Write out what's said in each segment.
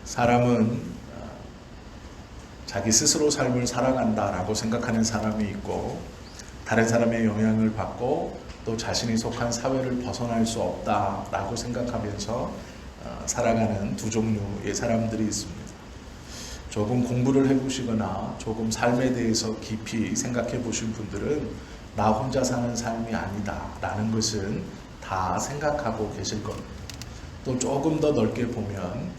사람은 자기 스스로 삶을 살아간다라고 생각하는 사람이 있고, 다른 사람의 영향을 받고 또 자신이 속한 사회를 벗어날 수 없다라고 생각하면서 살아가는 두 종류의 사람들이 있습니다. 조금 공부를 해보시거나 조금 삶에 대해서 깊이 생각해 보신 분들은 나 혼자 사는 삶이 아니다 라는 것은 다 생각하고 계실 겁니다. 또 조금 더 넓게 보면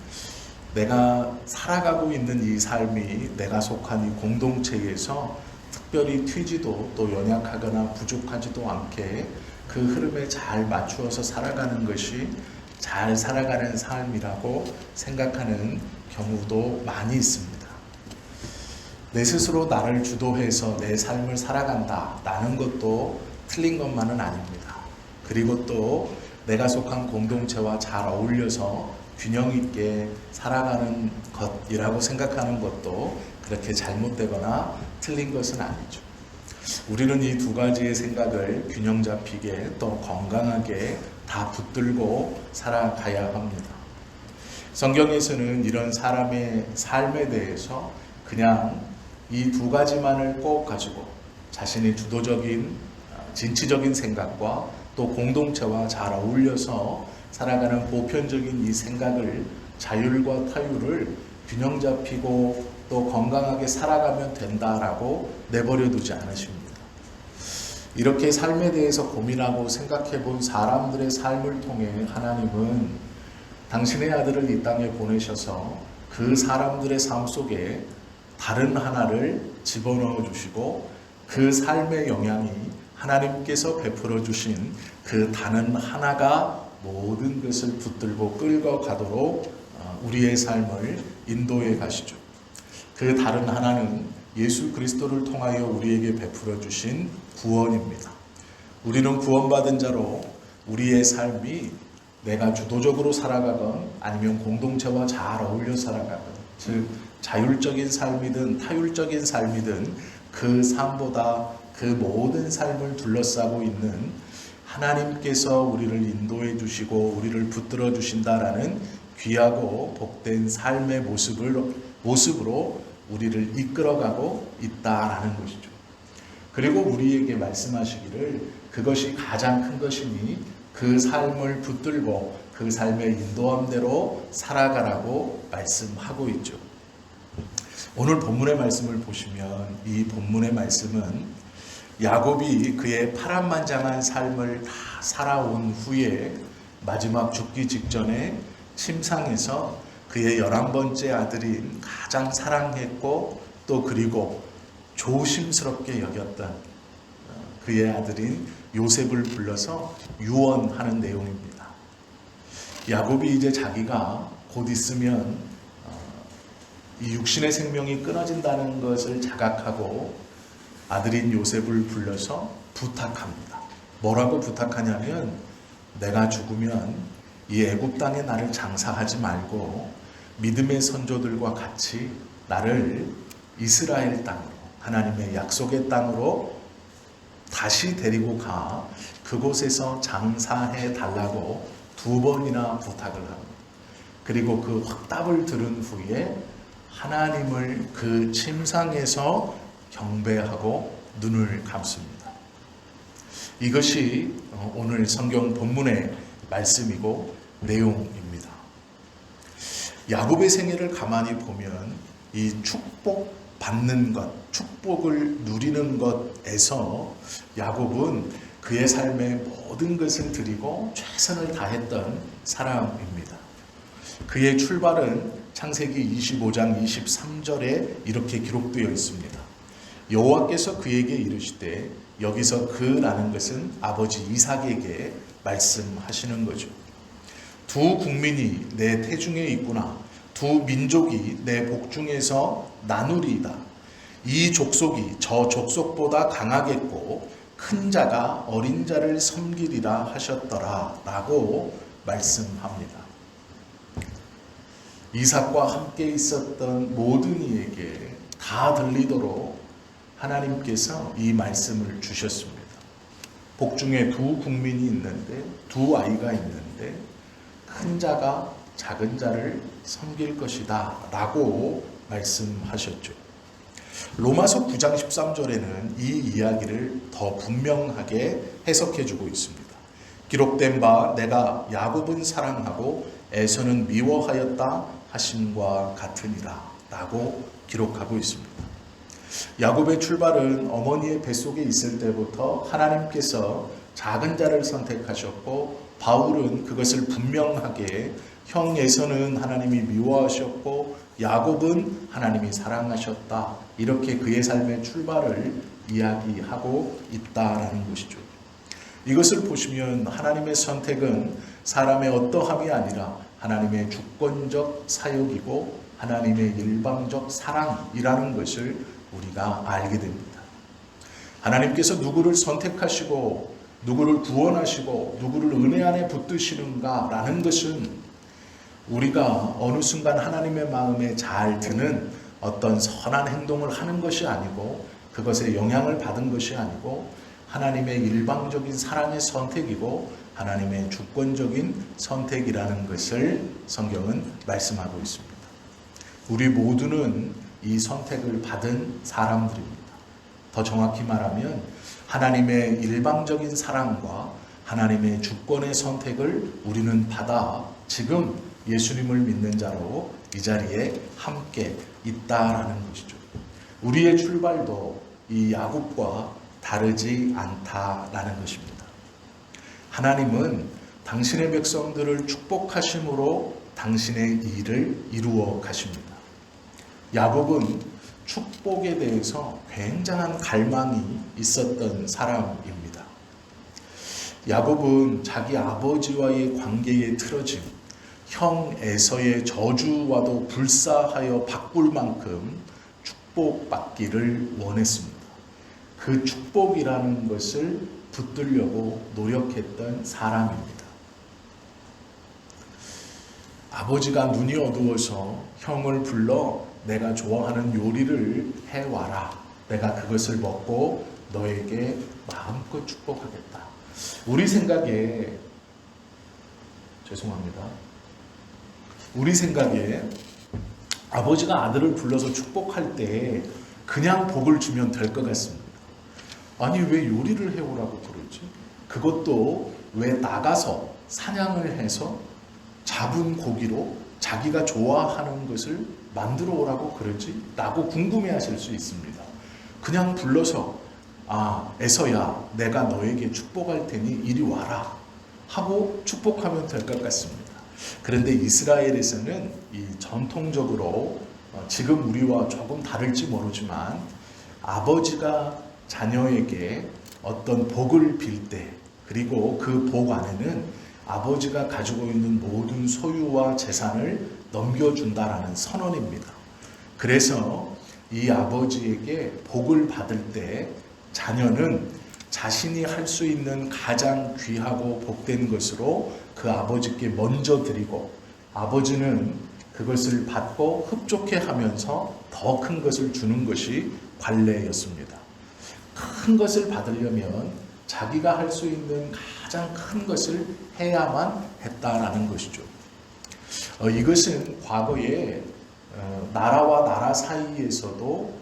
내가 살아가고 있는 이 삶이 내가 속한 이 공동체에서 특별히 튀지도 또 연약하거나 부족하지도 않게 그 흐름에 잘 맞추어서 살아가는 것이 잘 살아가는 삶이라고 생각하는 경우도 많이 있습니다. 내 스스로 나를 주도해서 내 삶을 살아간다 라는 것도 틀린 것만은 아닙니다. 그리고 또 내가 속한 공동체와 잘 어울려서 균형 있게 살아가는 것이라고 생각하는 것도 그렇게 잘못되거나 틀린 것은 아니죠. 우리는 이 두 가지의 생각을 균형 잡히게 또 건강하게 다 붙들고 살아가야 합니다. 성경에서는 이런 사람의 삶에 대해서 그냥 이 두 가지만을 꼭 가지고 자신의 주도적인 진취적인 생각과 또 공동체와 잘 어울려서 살아가는 보편적인 이 생각을, 자율과 타율을 균형 잡히고 또 건강하게 살아가면 된다라고 내버려 두지 않으십니다. 이렇게 삶에 대해서 고민하고 생각해 본 사람들의 삶을 통해 하나님은 당신의 아들을 이 땅에 보내셔서 그 사람들의 삶 속에 다른 하나를 집어넣어 주시고 그 삶의 영향이 하나님께서 베풀어 주신 그 다른 하나가 모든 것을 붙들고 끌고 가도록 우리의 삶을 인도해 가시죠. 그 다른 하나는 예수 그리스도를 통하여 우리에게 베풀어 주신 구원입니다. 우리는 구원받은 자로 우리의 삶이 내가 주도적으로 살아가건 아니면 공동체와 잘 어울려 살아가건, 즉 자율적인 삶이든 타율적인 삶이든 그 삶보다 그 모든 삶을 둘러싸고 있는 하나님께서 우리를 인도해 주시고 우리를 붙들어 주신다라는 귀하고 복된 삶의 모습으로 우리를 이끌어가고 있다라는 것이죠. 그리고 우리에게 말씀하시기를 그것이 가장 큰 것이니 그 삶을 붙들고 그 삶의 인도함대로 살아가라고 말씀하고 있죠. 오늘 본문의 말씀을 보시면 이 본문의 말씀은 야곱이 그의 파란만장한 삶을 다 살아온 후에 마지막 죽기 직전에 침상에서 그의 11번째 아들인 가장 사랑했고 또 그리고 조심스럽게 여겼던 그의 아들인 요셉을 불러서 유언하는 내용입니다. 야곱이 이제 자기가 곧 있으면 이 육신의 생명이 끊어진다는 것을 자각하고 아들인 요셉을 불러서 부탁합니다. 뭐라고 부탁하냐면 내가 죽으면 이 애굽 땅에 나를 장사하지 말고 믿음의 선조들과 같이 나를 이스라엘 땅으로, 하나님의 약속의 땅으로 다시 데리고 가 그곳에서 장사해 달라고 2번이나 부탁을 합니다. 그리고 그 확답을 들은 후에 하나님을 그 침상에서 경배하고 눈을 감습니다. 이것이 오늘 성경 본문의 말씀이고 내용입니다. 야곱의 생애를 가만히 보면 이 축복받는 것, 축복을 누리는 것에서 야곱은 그의 삶의 모든 것을 드리고 최선을 다했던 사람입니다. 그의 출발은 창세기 25장 23절에 이렇게 기록되어 있습니다. 여호와께서 그에게 이르시되, 여기서 그라는 것은 아버지 이삭에게 말씀하시는 거죠. 두 국민이 내 태중에 있구나. 두 민족이 내 복중에서 나누리이다. 이 족속이 저 족속보다 강하겠고 큰 자가 어린 자를 섬기리라 하셨더라 라고 말씀합니다. 이삭과 함께 있었던 모든 이에게 다 들리도록 하나님께서 이 말씀을 주셨습니다. 복중에 두 국민이 있는데, 두 아이가 있는데 큰 자가 작은 자를 섬길 것이다 라고 말씀하셨죠. 로마서 9장 13절에는 이 이야기를 더 분명하게 해석해주고 있습니다. 기록된 바 내가 야곱은 사랑하고 에서는 미워하였다 하심과 같으니라 라고 기록하고 있습니다. 야곱의 출발은 어머니의 뱃속에 있을 때부터 하나님께서 작은 자를 선택하셨고, 바울은 그것을 분명하게 형 에서는 하나님이 미워하셨고 야곱은 하나님이 사랑하셨다, 이렇게 그의 삶의 출발을 이야기하고 있다라는 것이죠. 이것을 보시면 하나님의 선택은 사람의 어떠함이 아니라 하나님의 주권적 사역이고 하나님의 일방적 사랑이라는 것을 우리가 알게 됩니다. 하나님께서 누구를 선택하시고 누구를 구원하시고 누구를 은혜 안에 붙드시는가라는 것은 우리가 어느 순간 하나님의 마음에 잘 드는 어떤 선한 행동을 하는 것이 아니고, 그것에 영향을 받은 것이 아니고, 하나님의 일방적인 사랑의 선택이고 하나님의 주권적인 선택이라는 것을 성경은 말씀하고 있습니다. 우리 모두는 이 선택을 받은 사람들입니다. 더 정확히 말하면 하나님의 일방적인 사랑과 하나님의 주권의 선택을 우리는 받아 지금 예수님을 믿는 자로 이 자리에 함께 있다라는 것이죠. 우리의 출발도 이 야곱과 다르지 않다라는 것입니다. 하나님은 당신의 백성들을 축복하심으로 당신의 일을 이루어 가십니다. 야곱은 축복에 대해서 굉장한 갈망이 있었던 사람입니다. 야곱은 자기 아버지와의 관계에 틀어진 형 에서의 저주와도 불사하여 바꿀 만큼 축복받기를 원했습니다. 그 축복이라는 것을 붙들려고 노력했던 사람입니다. 아버지가 눈이 어두워서 형을 불러 내가 좋아하는 요리를 해와라. 내가 그것을 먹고 너에게 마음껏 축복하겠다. 우리 생각에, 죄송합니다. 우리 생각에 아버지가 아들을 불러서 축복할 때 그냥 복을 주면 될 것 같습니다. 아니, 왜 요리를 해오라고 그러지? 그것도 왜 나가서 사냥을 해서 잡은 고기로 자기가 좋아하는 것을 만들어 오라고 그러지? 라고 궁금해 하실 수 있습니다. 그냥 불러서 에서야, 내가 너에게 축복할 테니 이리 와라 하고 축복하면 될 것 같습니다. 그런데 이스라엘에서는 이 전통적으로 지금 우리와 조금 다를지 모르지만 아버지가 자녀에게 어떤 복을 빌 때, 그리고 그 복 안에는 아버지가 가지고 있는 모든 소유와 재산을 넘겨준다라는 선언입니다. 그래서 이 아버지에게 복을 받을 때 자녀는 자신이 할 수 있는 가장 귀하고 복된 것으로 그 아버지께 먼저 드리고, 아버지는 그것을 받고 흡족해 하면서 더 큰 것을 주는 것이 관례였습니다. 큰 것을 받으려면 자기가 할 수 있는 가장 큰 것을 해야만 했다라는 것이죠. 이것은 과거에 나라와 나라 사이에서도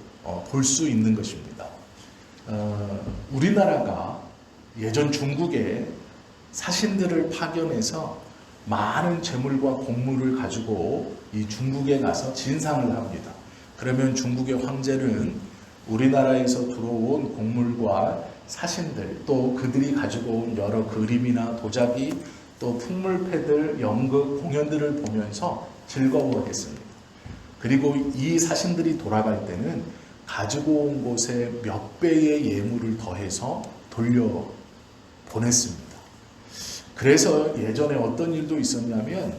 볼 수 있는 것입니다. 우리나라가 예전 중국에 사신들을 파견해서 많은 재물과 곡물을 가지고 이 중국에 가서 진상을 합니다. 그러면 중국의 황제는 우리나라에서 들어온 곡물과 사신들, 또 그들이 가지고 온 여러 그림이나 도자기, 또 풍물패들, 연극, 공연들을 보면서 즐거워했습니다. 그리고 이 사신들이 돌아갈 때는 가지고 온 곳에 몇 배의 예물을 더해서 돌려보냈습니다. 그래서 예전에 어떤 일도 있었냐면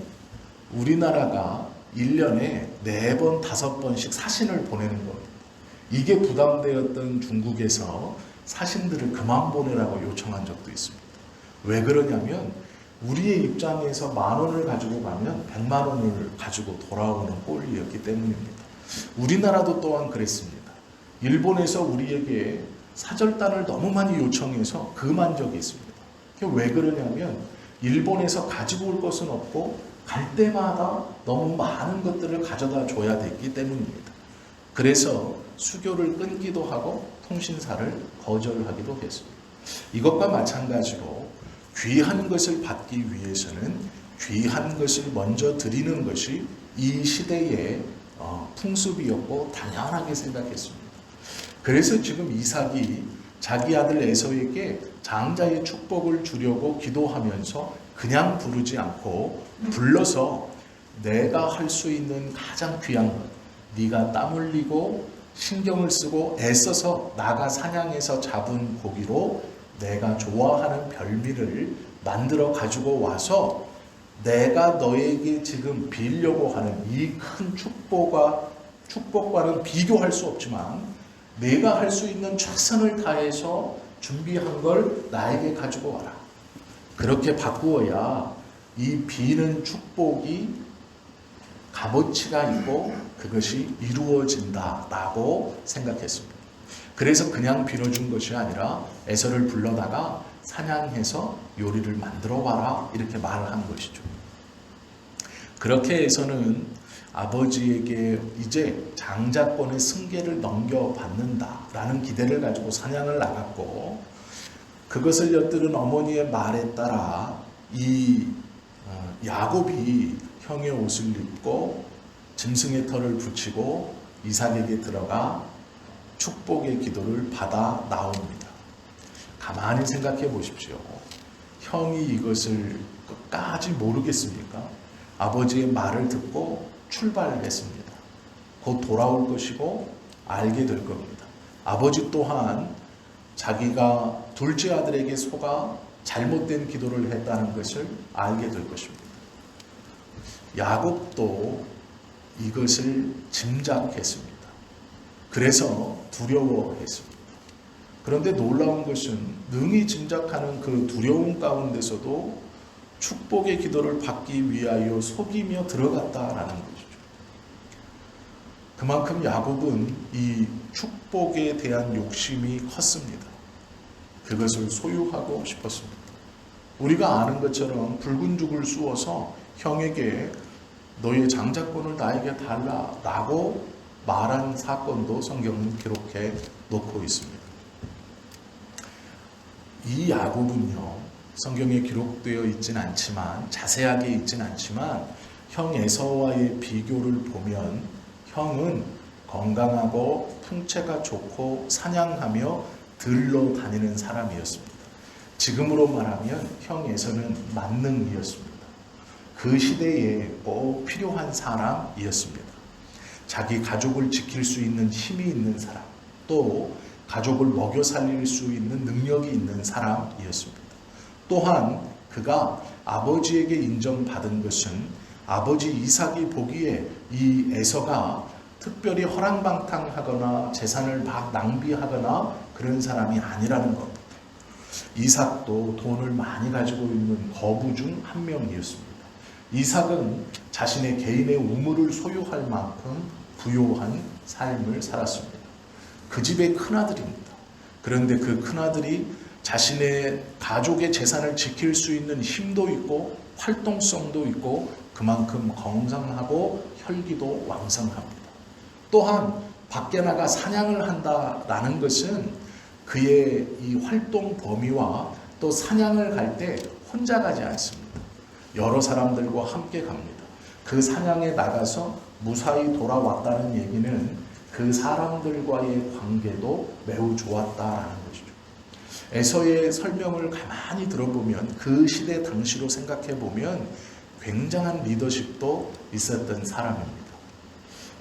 우리나라가 1년에 4번, 5번씩 사신을 보내는 겁니다. 이게 부담되었던 중국에서 사신들을 그만 보내라고 요청한 적도 있습니다. 왜 그러냐면 우리의 입장에서 10,000원을 가지고 가면 100,000원을 가지고 돌아오는 꼴이었기 때문입니다. 우리나라도 또한 그랬습니다. 일본에서 우리에게 사절단을 너무 많이 요청해서 금한 적이 있습니다. 왜 그러냐면 일본에서 가지고 올 것은 없고 갈 때마다 너무 많은 것들을 가져다 줘야 됐기 때문입니다. 그래서 수교를 끊기도 하고 통신사를 거절하기도 했습니다. 이것과 마찬가지로 귀한 것을 받기 위해서는 귀한 것을 먼저 드리는 것이 이 시대의 풍습이었고 당연하게 생각했습니다. 그래서 지금 이삭이 자기 아들 에서에게 장자의 축복을 주려고 기도하면서 그냥 부르지 않고 불러서 내가 할 수 있는 가장 귀한 것, 네가 땀 흘리고 신경을 쓰고 애써서 나가 사냥해서 잡은 고기로 내가 좋아하는 별미를 만들어 가지고 와서 내가 너에게 지금 빌려고 하는 이 큰 축복과는 비교할 수 없지만 내가 할 수 있는 최선을 다해서 준비한 걸 나에게 가지고 와라. 그렇게 바꾸어야 이 비는 축복이 값어치가 있고 그것이 이루어진다라고 생각했습니다. 그래서 그냥 빌어준 것이 아니라 에서를 불러다가 사냥해서 요리를 만들어 와라 이렇게 말을 한 것이죠. 그렇게 에서는 아버지에게 이제 장자권의 승계를 넘겨받는다라는 기대를 가지고 사냥을 나갔고 그것을 엿들은 어머니의 말에 따라 이 야곱이 형의 옷을 입고 짐승의 털을 붙이고 이삭에게 들어가 축복의 기도를 받아 나옵니다. 가만히 생각해 보십시오. 형이 이것을 끝까지 모르겠습니까? 아버지의 말을 듣고 출발했습니다. 곧 돌아올 것이고 알게 될 겁니다. 아버지 또한 자기가 둘째 아들에게 속아 잘못된 기도를 했다는 것을 알게 될 것입니다. 야곱도 이것을 짐작했습니다. 그래서 두려워했습니다. 그런데 놀라운 것은 능히 짐작하는 그 두려움 가운데서도 축복의 기도를 받기 위하여 속이며 들어갔다라는 것이죠. 그만큼 야곱은 이 축복에 대한 욕심이 컸습니다. 그것을 소유하고 싶었습니다. 우리가 아는 것처럼 붉은 죽을 쑤어서 형에게 너의 장자권을 나에게 달라라고 말한 사건도 성경은 기록해 놓고 있습니다. 이 야곱은요, 성경에 기록되어 있진 않지만 자세하게 있진 않지만 형 에서와의 비교를 보면 형은 건강하고 풍채가 좋고 사냥하며 들러 다니는 사람이었습니다. 지금으로 말하면 형 에서는 만능이었습니다. 그 시대에 꼭 필요한 사람이었습니다. 자기 가족을 지킬 수 있는 힘이 있는 사람, 또 가족을 먹여 살릴 수 있는 능력이 있는 사람이었습니다. 또한 그가 아버지에게 인정받은 것은 아버지 이삭이 보기에 이 에서가 특별히 허랑방탕하거나 재산을 막 낭비하거나 그런 사람이 아니라는 겁니다. 이삭도 돈을 많이 가지고 있는 거부 중 한 명이었습니다. 이삭은 자신의 개인의 우물을 소유할 만큼 부유한 삶을 살았습니다. 그 집의 큰아들입니다. 그런데 그 큰아들이 자신의 가족의 재산을 지킬 수 있는 힘도 있고 활동성도 있고 그만큼 건강하고 혈기도 왕성합니다. 또한 밖에 나가 사냥을 한다라는 것은 그의 이 활동 범위와 또 사냥을 갈 때 혼자 가지 않습니다. 여러 사람들과 함께 갑니다. 그 사냥에 나가서 무사히 돌아왔다는 얘기는 그 사람들과의 관계도 매우 좋았다라는 것이죠. 에서의 설명을 가만히 들어보면 그 시대 당시로 생각해 보면 굉장한 리더십도 있었던 사람입니다.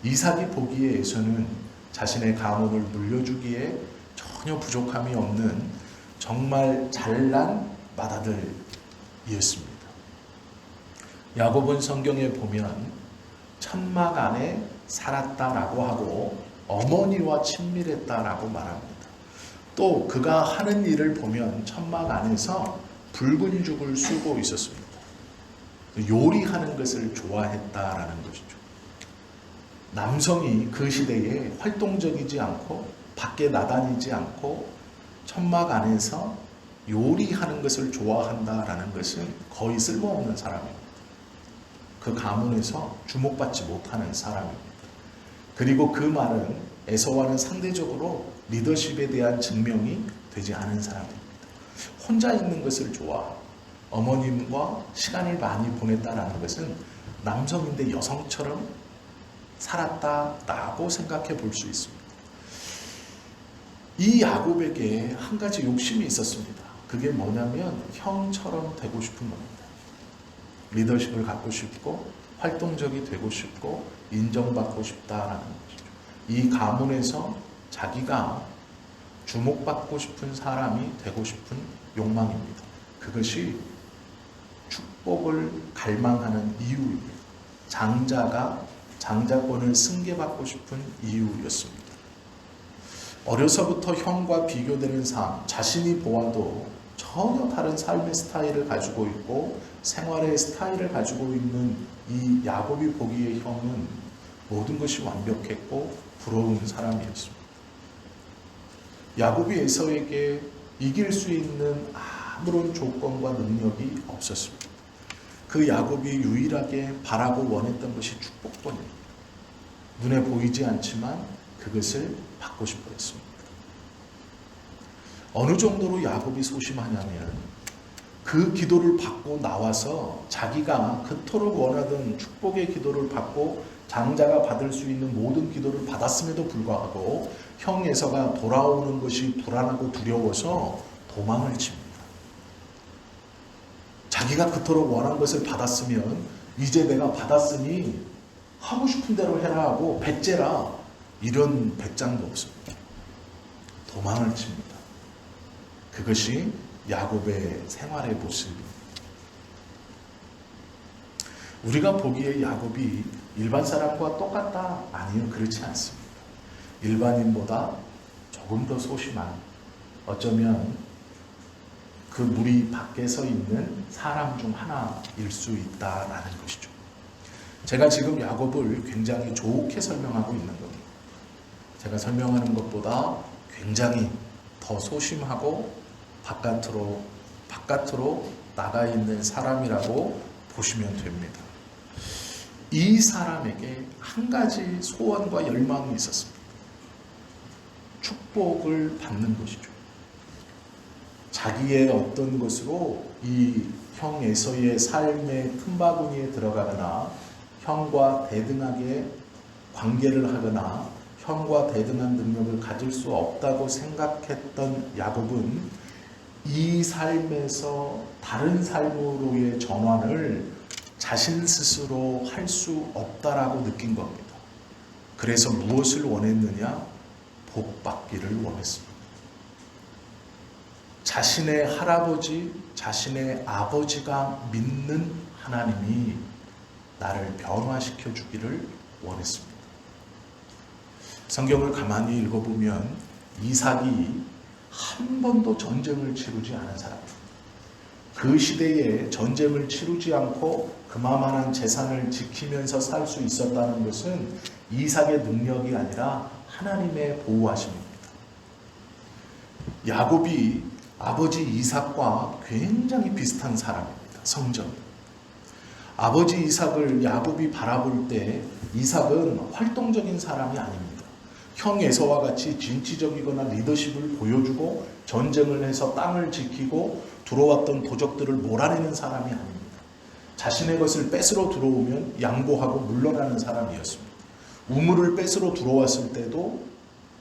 이삭이 보기에 에서는 자신의 가문을 물려주기에 전혀 부족함이 없는 정말 잘난 맏아들이었습니다. 야곱은 성경에 보면 천막 안에 살았다라고 하고 어머니와 친밀했다라고 말합니다. 또 그가 하는 일을 보면 천막 안에서 붉은 죽을 쑤고 있었습니다. 요리하는 것을 좋아했다라는 것이죠. 남성이 그 시대에 활동적이지 않고 밖에 나다니지 않고 천막 안에서 요리하는 것을 좋아한다라는 것은 거의 쓸모없는 사람입니다. 그 가문에서 주목받지 못하는 사람입니다. 그리고 그 말은 에서와는 상대적으로 리더십에 대한 증명이 되지 않은 사람입니다. 혼자 있는 것을 좋아하고 어머님과 시간을 많이 보냈다는 것은 남성인데 여성처럼 살았다라고 생각해 볼 수 있습니다. 이 야곱에게 한 가지 욕심이 있었습니다. 그게 뭐냐면 형처럼 되고 싶은 겁니다. 리더십을 갖고 싶고 활동적이 되고 싶고 인정받고 싶다라는 것이죠. 이 가문에서 자기가 주목받고 싶은 사람이 되고 싶은 욕망입니다. 그것이 축복을 갈망하는 이유입니다. 장자권을 승계받고 싶은 이유였습니다. 어려서부터 형과 비교되는 삶, 자신이 보아도 전혀 다른 삶의 스타일을 가지고 있고 생활의 스타일을 가지고 있는 이 야곱이 보기에 형은 모든 것이 완벽했고 부러운 사람이었습니다. 야곱이 에서에게 이길 수 있는 아무런 조건과 능력이 없었습니다. 그 야곱이 유일하게 바라고 원했던 것이 축복뿐입니다. 눈에 보이지 않지만 그것을 받고 싶어 했습니다. 어느 정도로 야곱이 소심하냐면 그 기도를 받고 나와서 자기가 그토록 원하던 축복의 기도를 받고 장자가 받을 수 있는 모든 기도를 받았음에도 불구하고 형 에서가 돌아오는 것이 불안하고 두려워서 도망을 칩니다. 자기가 그토록 원한 것을 받았으면 이제 내가 받았으니 하고 싶은 대로 해라 하고 배째라, 이런 배짱도 없습니다. 도망을 칩니다. 그것이 야곱의 생활의 모습입니다. 우리가 보기에 야곱이 일반 사람과 똑같다? 아니요, 그렇지 않습니다. 일반인보다 조금 더 소심한, 어쩌면 그 무리 밖에 서 있는 사람 중 하나일 수 있다라는 것이죠. 제가 지금 야곱을 굉장히 좋게 설명하고 있는 겁니다. 제가 설명하는 것보다 굉장히 더 소심하고 바깥으로 나가 있는 사람이라고 보시면 됩니다. 이 사람에게 한 가지 소원과 열망이 있었습니다. 축복을 받는 것이죠. 자기의 어떤 것으로 이 형 에서의 삶의 틈바구니에 들어가거나 형과 대등하게 관계를 하거나 형과 대등한 능력을 가질 수 없다고 생각했던 야곱은 이 삶에서 다른 삶으로의 전환을 자신 스스로 할 수 없다라고 느낀 겁니다. 그래서 무엇을 원했느냐? 복받기를 원했습니다. 자신의 할아버지, 자신의 아버지가 믿는 하나님이 나를 변화시켜 주기를 원했습니다. 성경을 가만히 읽어보면 이삭이 한 번도 전쟁을 치르지 않은 사람입니다. 그 시대에 전쟁을 치르지 않고 그만한 재산을 지키면서 살 수 있었다는 것은 이삭의 능력이 아니라 하나님의 보호하심입니다. 야곱이 아버지 이삭과 굉장히 비슷한 사람입니다. 성전. 아버지 이삭을 야곱이 바라볼 때 이삭은 활동적인 사람이 아닙니다. 형 에서와 같이 진취적이거나 리더십을 보여주고 전쟁을 해서 땅을 지키고 들어왔던 도적들을 몰아내는 사람이 아닙니다. 자신의 것을 뺏으러 들어오면 양보하고 물러나는 사람이었습니다. 우물을 뺏으러 들어왔을 때도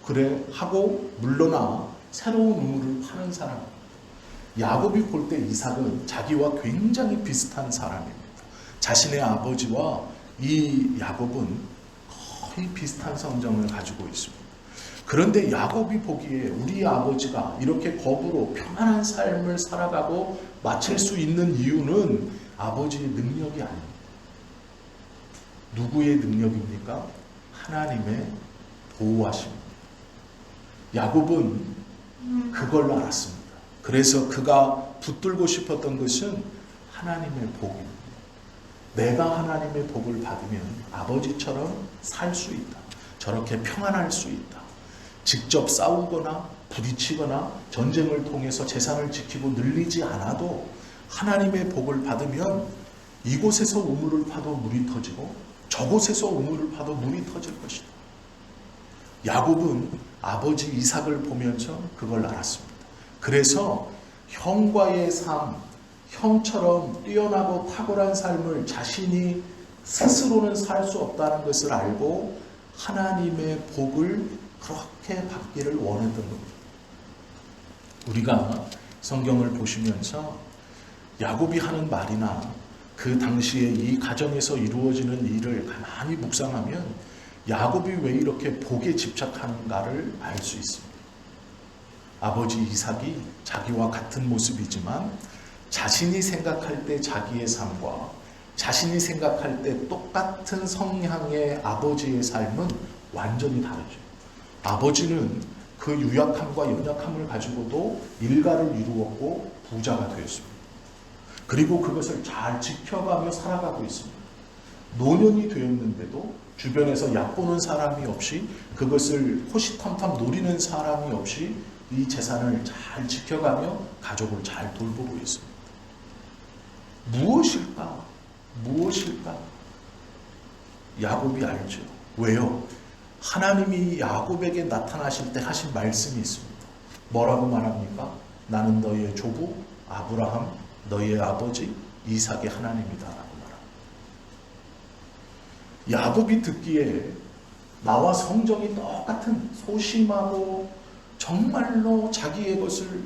그래 하고 물러나 새로운 우물을 파는 사람입니다. 야곱이 볼 때 이삭은 자기와 굉장히 비슷한 사람입니다. 자신의 아버지와 이 야곱은 거의 비슷한 성정을 가지고 있습니다. 그런데 야곱이 보기에 우리 아버지가 이렇게 거부로 평안한 삶을 살아가고 마칠 수 있는 이유는 아버지의 능력이 아닙니다. 누구의 능력입니까? 하나님의 보호하심입니다. 야곱은 그걸 알았습니다. 그래서 그가 붙들고 싶었던 것은 하나님의 복입니다. 내가 하나님의 복을 받으면 아버지처럼 살 수 있다. 저렇게 평안할 수 있다. 직접 싸우거나 부딪히거나 전쟁을 통해서 재산을 지키고 늘리지 않아도 하나님의 복을 받으면 이곳에서 우물을 파도 물이 터지고 저곳에서 우물을 파도 물이 터질 것이다. 야곱은 아버지 이삭을 보면서 그걸 알았습니다. 그래서 형과의 삶, 형처럼 뛰어나고 탁월한 삶을 자신이 스스로는 살 수 없다는 것을 알고 하나님의 복을 그렇게 받기를 원했던 겁니다. 우리가 성경을 보시면서 야곱이 하는 말이나 그 당시에 이 가정에서 이루어지는 일을 가만히 묵상하면 야곱이 왜 이렇게 복에 집착하는가를 알 수 있습니다. 아버지 이삭이 자기와 같은 모습이지만 자신이 생각할 때 자기의 삶과 자신이 생각할 때 똑같은 성향의 아버지의 삶은 완전히 다르죠. 아버지는 그 유약함과 연약함을 가지고도 일가를 이루었고 부자가 되었습니다. 그리고 그것을 잘 지켜가며 살아가고 있습니다. 노년이 되었는데도 주변에서 얕보는 사람이 없이 그것을 호시탐탐 노리는 사람이 없이 이 재산을 잘 지켜가며 가족을 잘 돌보고 있습니다. 무엇일까? 무엇일까? 야곱이 알죠. 왜요? 하나님이 야곱에게 나타나실 때 하신 말씀이 있습니다. 뭐라고 말합니까? 나는 너희의 조부 아브라함, 너희의 아버지 이삭의 하나님이다 라고 말합니다. 야곱이 듣기에 나와 성정이 똑같은 소심하고 정말로 자기의 것을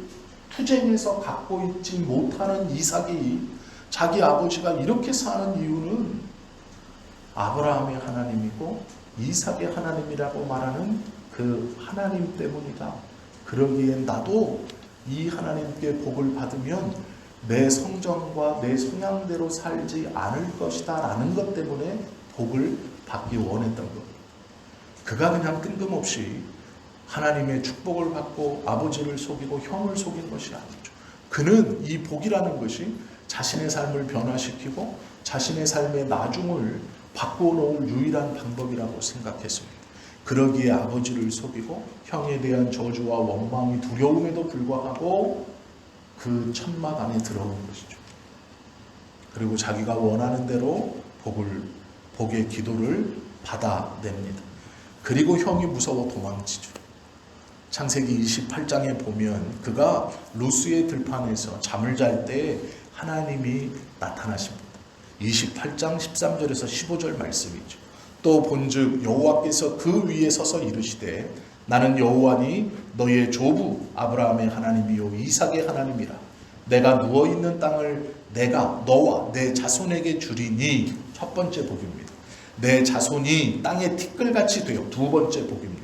투쟁해서 갖고 있지 못하는 이삭이 자기 아버지가 이렇게 사는 이유는 아브라함의 하나님이고 이삭의 하나님이라고 말하는 그 하나님 때문이다. 그러기엔 나도 이 하나님께 복을 받으면 내 성정과 내 성향대로 살지 않을 것이다 라는 것 때문에 복을 받기 원했던 겁니다. 그가 그냥 뜬금없이 하나님의 축복을 받고 아버지를 속이고 형을 속인 것이 아니죠. 그는 이 복이라는 것이 자신의 삶을 변화시키고 자신의 삶의 나중을 바꿔놓을 유일한 방법이라고 생각했습니다. 그러기에 아버지를 속이고 형에 대한 저주와 원망이 두려움에도 불구하고 그 천막 안에 들어온 것이죠. 그리고 자기가 원하는 대로 복의 기도를 받아냅니다. 그리고 형이 무서워 도망치죠. 창세기 28장에 보면 그가 루스의 들판에서 잠을 잘 때 하나님이 나타나십니다. 28장 13절에서 15절 말씀이죠. 또 본즉 여호와께서 그 위에 서서 이르시되 나는 여호와니 너의 조부 아브라함의 하나님이요 이삭의 하나님이라. 내가 누워있는 땅을 내가 너와 내 자손에게 주리니. 첫 번째 복입니다. 내 자손이 땅의 티끌같이 되어. 두 번째 복입니다.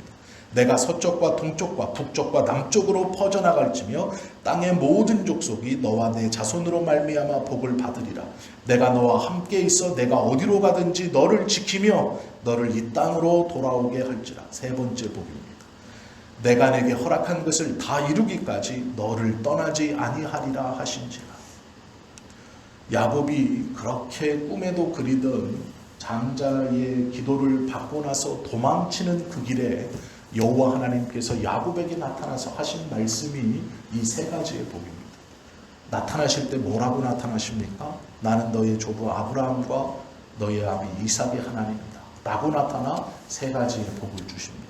내가 서쪽과 동쪽과 북쪽과 남쪽으로 퍼져나갈지며 땅의 모든 족속이 너와 내 자손으로 말미암아 복을 받으리라. 내가 너와 함께 있어 내가 어디로 가든지 너를 지키며 너를 이 땅으로 돌아오게 할지라. 세 번째 복입니다. 내가 내게 허락한 것을 다 이루기까지 너를 떠나지 아니하리라 하신지라. 야곱이 그렇게 꿈에도 그리던 장자의 기도를 받고 나서 도망치는 그 길에 여호와 하나님께서 야곱에게 나타나서 하신 말씀이 이 세 가지의 복입니다. 나타나실 때 뭐라고 나타나십니까? 나는 너의 조부 아브라함과 너의 아비 이삭의 하나님이다 라고 나타나 세 가지의 복을 주십니다.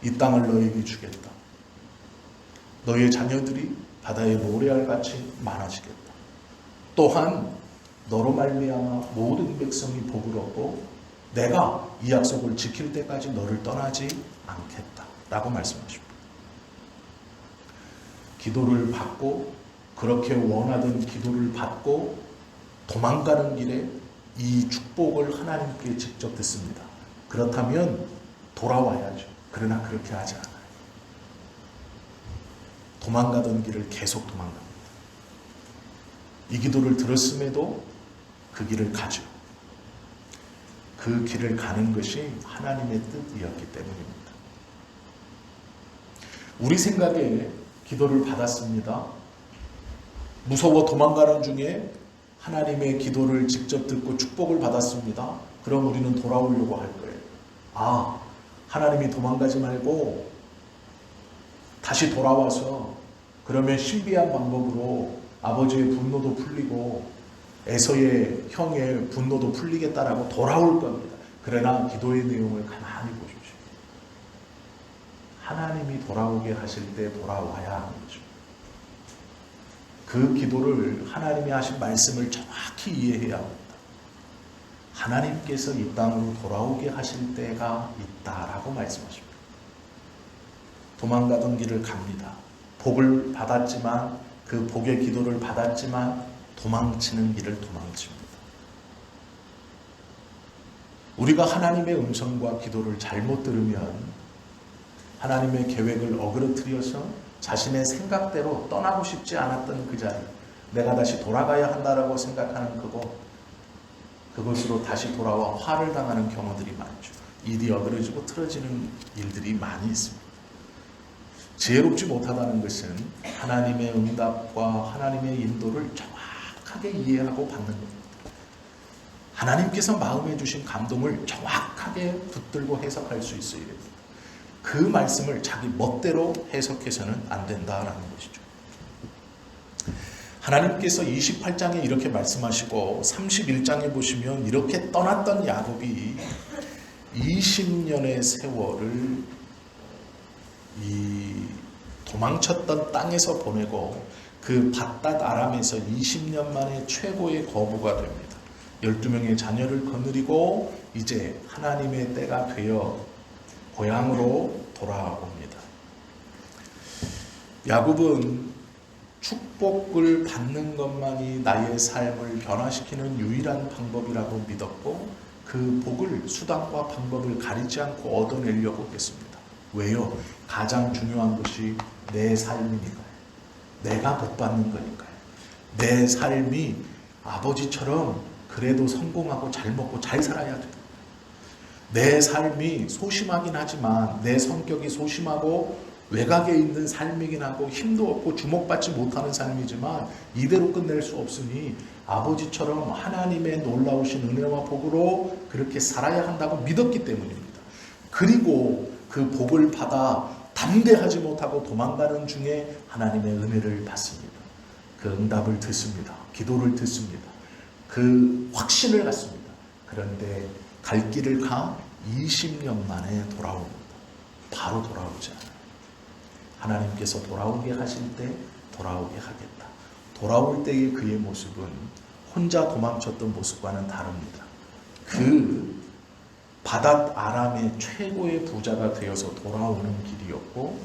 이 땅을 너에게 주겠다. 너의 자녀들이 바다의 모래알같이 많아지겠다. 또한 너로 말미암아 모든 백성이 복을 얻고 내가 이 약속을 지킬 때까지 너를 떠나지 않겠다 라고 말씀하십니다. 기도를 받고 그렇게 원하던 기도를 받고 도망가는 길에 이 축복을 하나님께 직접 듣습니다. 그렇다면 돌아와야죠. 그러나 그렇게 하지 않아요. 도망가던 길을 계속 도망갑니다. 이 기도를 들었음에도 그 길을 가죠. 그 길을 가는 것이 하나님의 뜻이었기 때문입니다. 우리 생각에 기도를 받았습니다. 무서워 도망가는 중에 하나님의 기도를 직접 듣고 축복을 받았습니다. 그럼 우리는 돌아오려고 할 거예요. 하나님이 도망가지 말고 다시 돌아와서 그러면 신비한 방법으로 아버지의 분노도 풀리고 에서의 형의 분노도 풀리겠다라고 돌아올 겁니다. 그러나 기도의 내용을 가만히 보십시오. 하나님이 돌아오게 하실 때 돌아와야 하는 거죠. 그 기도를 하나님이 하신 말씀을 정확히 이해해야 합니다. 하나님께서 이 땅으로 돌아오게 하실 때가 있다라고 말씀하십니다. 도망가던 길을 갑니다. 복을 받았지만 그 복의 기도를 받았지만 도망치는 길을 도망칩니다. 우리가 하나님의 음성과 기도를 잘못 들으면 하나님의 계획을 어그러뜨려서 자신의 생각대로 떠나고 싶지 않았던 그 자리, 내가 다시 돌아가야 한다라고 생각하는 그것으로 다시 돌아와 화를 당하는 경우들이 많죠. 일이 어그러지고 틀어지는 일들이 많이 있습니다. 지혜롭지 못하다는 것은 하나님의 응답과 하나님의 인도를 정확하게 이해하고 받는 겁니다. 하나님께서 마음에 주신 감동을 정확하게 붙들고 해석할 수 있어야 됩니다. 그 말씀을 자기 멋대로 해석해서는 안 된다라는 것이죠. 하나님께서 28장에 이렇게 말씀하시고 31장에 보시면 이렇게 떠났던 야곱이 20년의 세월을 이 도망쳤던 땅에서 보내고 그 밧닷 아람에서 20년 만에 최고의 거부가 됩니다. 12명의 자녀를 거느리고 이제 하나님의 때가 되어 고향으로 돌아옵니다. 야곱은 축복을 받는 것만이 나의 삶을 변화시키는 유일한 방법이라고 믿었고 그 복을 수단과 방법을 가리지 않고 얻어내려고 했습니다. 왜요? 가장 중요한 것이 내 삶이니까요. 내가 복 받는 거니까요. 내 삶이 아버지처럼 그래도 성공하고 잘 먹고 잘 살아야 돼요. 내 삶이 소심하긴 하지만 내 성격이 소심하고 외곽에 있는 삶이긴 하고 힘도 없고 주목받지 못하는 삶이지만 이대로 끝낼 수 없으니 아버지처럼 하나님의 놀라우신 은혜와 복으로 그렇게 살아야 한다고 믿었기 때문입니다. 그리고 그 복을 받아 담대하지 못하고 도망가는 중에 하나님의 은혜를 받습니다. 그 응답을 듣습니다. 기도를 듣습니다. 그 확신을 갖습니다. 그런데 갈 길을 가 20년 만에 돌아옵니다. 바로 돌아오지 않아요. 하나님께서 돌아오게 하실 때 돌아오게 하겠다. 돌아올 때의 그의 모습은 혼자 도망쳤던 모습과는 다릅니다. 그 밧닷 아람의 최고의 부자가 되어서 돌아오는 길이었고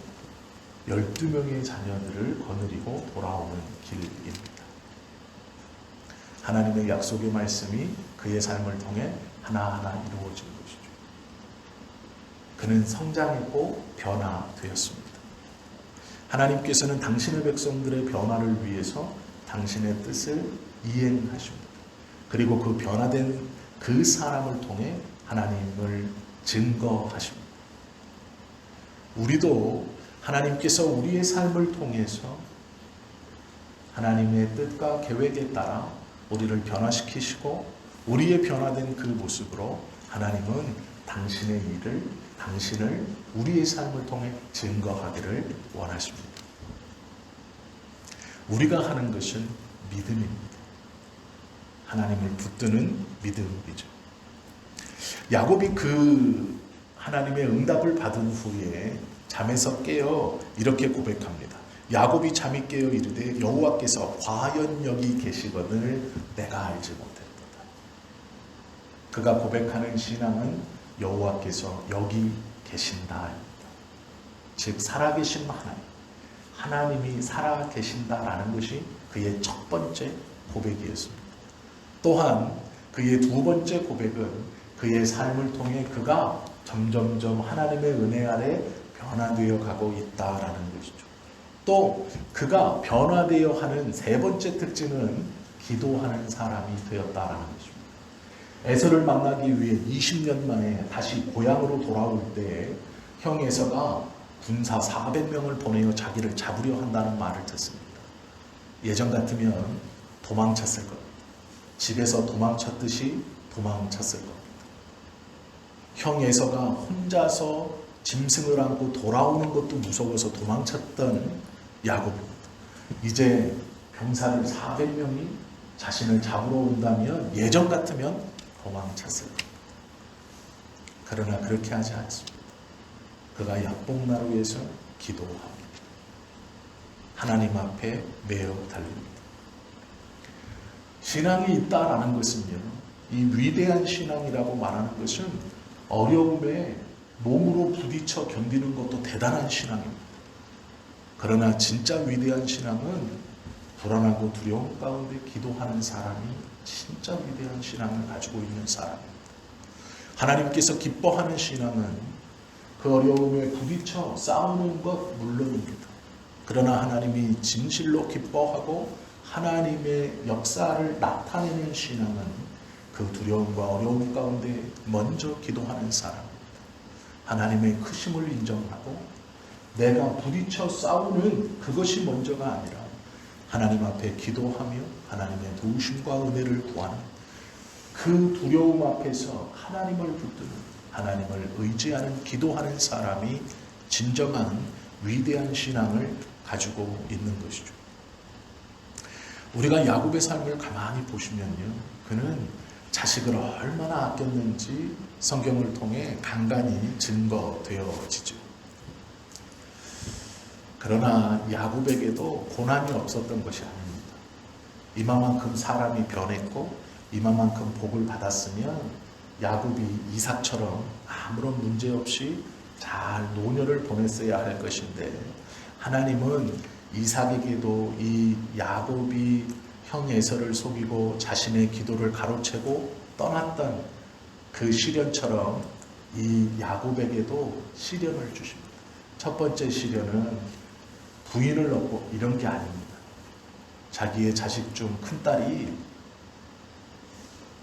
12명의 자녀들을 거느리고 돌아오는 길입니다. 하나님의 약속의 말씀이 그의 삶을 통해 하나하나 이루어진 것이죠. 그는 성장했고 변화되었습니다. 하나님께서는 당신의 백성들의 변화를 위해서 당신의 뜻을 이행하십니다. 그리고 그 변화된 그 사람을 통해 하나님을 증거하십니다. 우리도 하나님께서 우리의 삶을 통해서 하나님의 뜻과 계획에 따라 우리를 변화시키시고 우리의 변화된 그 모습으로 하나님은 당신의 일을, 당신을 우리의 삶을 통해 증거하기를 원하십니다. 우리가 하는 것은 믿음입니다. 하나님을 붙드는 믿음이죠. 야곱이 그 하나님의 응답을 받은 후에 잠에서 깨어 이렇게 고백합니다. 야곱이 잠이 깨어 이르되 여호와께서 과연 여기 계시거늘 내가 알지 못했도다. 그가 고백하는 신앙은 여호와께서 여기 계신다입니다. 즉 살아계신 하나님이 살아계신다라는 것이 그의 첫 번째 고백이었습니다. 또한 그의 두 번째 고백은 그의 삶을 통해 그가 점점점 하나님의 은혜 아래 변화되어 가고 있다라는 것이죠. 또 그가 변화되어 하는 세 번째 특징은 기도하는 사람이 되었다라는 것입니다. 에서를 만나기 위해 20년 만에 다시 고향으로 돌아올 때 형 에서가 군사 400명을 보내어 자기를 잡으려 한다는 말을 듣습니다. 예전 같으면 도망쳤을 겁니다. 집에서 도망쳤듯이 도망쳤을 겁니다. 형 에서가 혼자서 짐승을 안고 돌아오는 것도 무서워서 도망쳤던 야곱입니다. 이제 병사를 400명이 자신을 잡으러 온다면 예전 같으면 도망쳤을 겁니다. 그러나 그렇게 하지 않습니다. 그가 약복나루에서 기도합니다. 하나님 앞에 매어 달립니다. 신앙이 있다라는 것은요, 이 위대한 신앙이라고 말하는 것은 어려움에 몸으로 부딪혀 견디는 것도 대단한 신앙입니다. 그러나 진짜 위대한 신앙은 불안하고 두려움 가운데 기도하는 사람이 진짜 위대한 신앙을 가지고 있는 사람입니다. 하나님께서 기뻐하는 신앙은 그 어려움에 부딪혀 싸우는 것 물론입니다. 그러나 하나님이 진실로 기뻐하고 하나님의 역사를 나타내는 신앙은 그 두려움과 어려움 가운데 먼저 기도하는 사람입니다. 하나님의 크심을 인정하고 내가 부딪혀 싸우는 그것이 먼저가 아니라 하나님 앞에 기도하며 하나님의 도우심과 은혜를 구하는 그 두려움 앞에서 하나님을 붙드는, 하나님을 의지하는 기도하는 사람이 진정한 위대한 신앙을 가지고 있는 것이죠. 우리가 야곱의 삶을 가만히 보시면요, 그는 자식을 얼마나 아꼈는지 성경을 통해 간간히 증거되어지죠. 그러나 야곱에게도 고난이 없었던 것이 아닙니다. 이만큼 사람이 변했고 이만큼 복을 받았으면 야곱이 이삭처럼 아무런 문제 없이 잘 노년을 보냈어야 할 것인데, 하나님은 이삭에게도 이 야곱이 형 에서를 속이고 자신의 기도를 가로채고 떠났던 그 시련처럼 이 야곱에게도 시련을 주십니다. 첫 번째 시련은 부인을 얻고 이런 게 아닙니다. 자기의 자식 중 큰딸이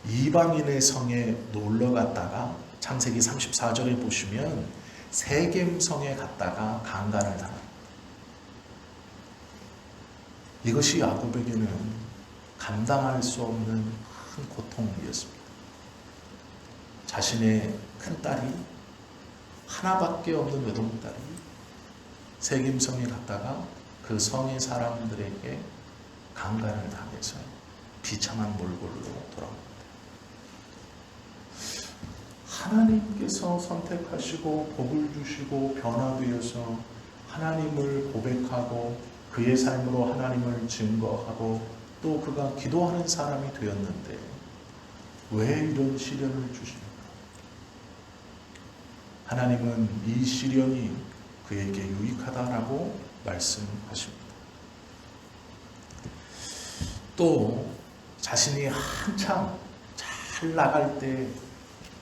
이방인의 성에 놀러 갔다가 창세기 34절에 보시면 세겜 성에 갔다가 강간을 당합니다. 이것이 야곱에게는 감당할 수 없는 큰 고통이었습니다. 자신의 큰딸이 하나밖에 없는 외동딸이 세겜 성에 갔다가 그 성의 사람들에게 강간을 당해서 비참한 몰골로 돌아옵니다. 하나님께서 선택하시고 복을 주시고 변화되어서 하나님을 고백하고 그의 삶으로 하나님을 증거하고 또 그가 기도하는 사람이 되었는데 왜 이런 시련을 주십니까? 하나님은 이 시련이 그에게 유익하다라고 말씀하십니다. 또 자신이 한참 잘 나갈 때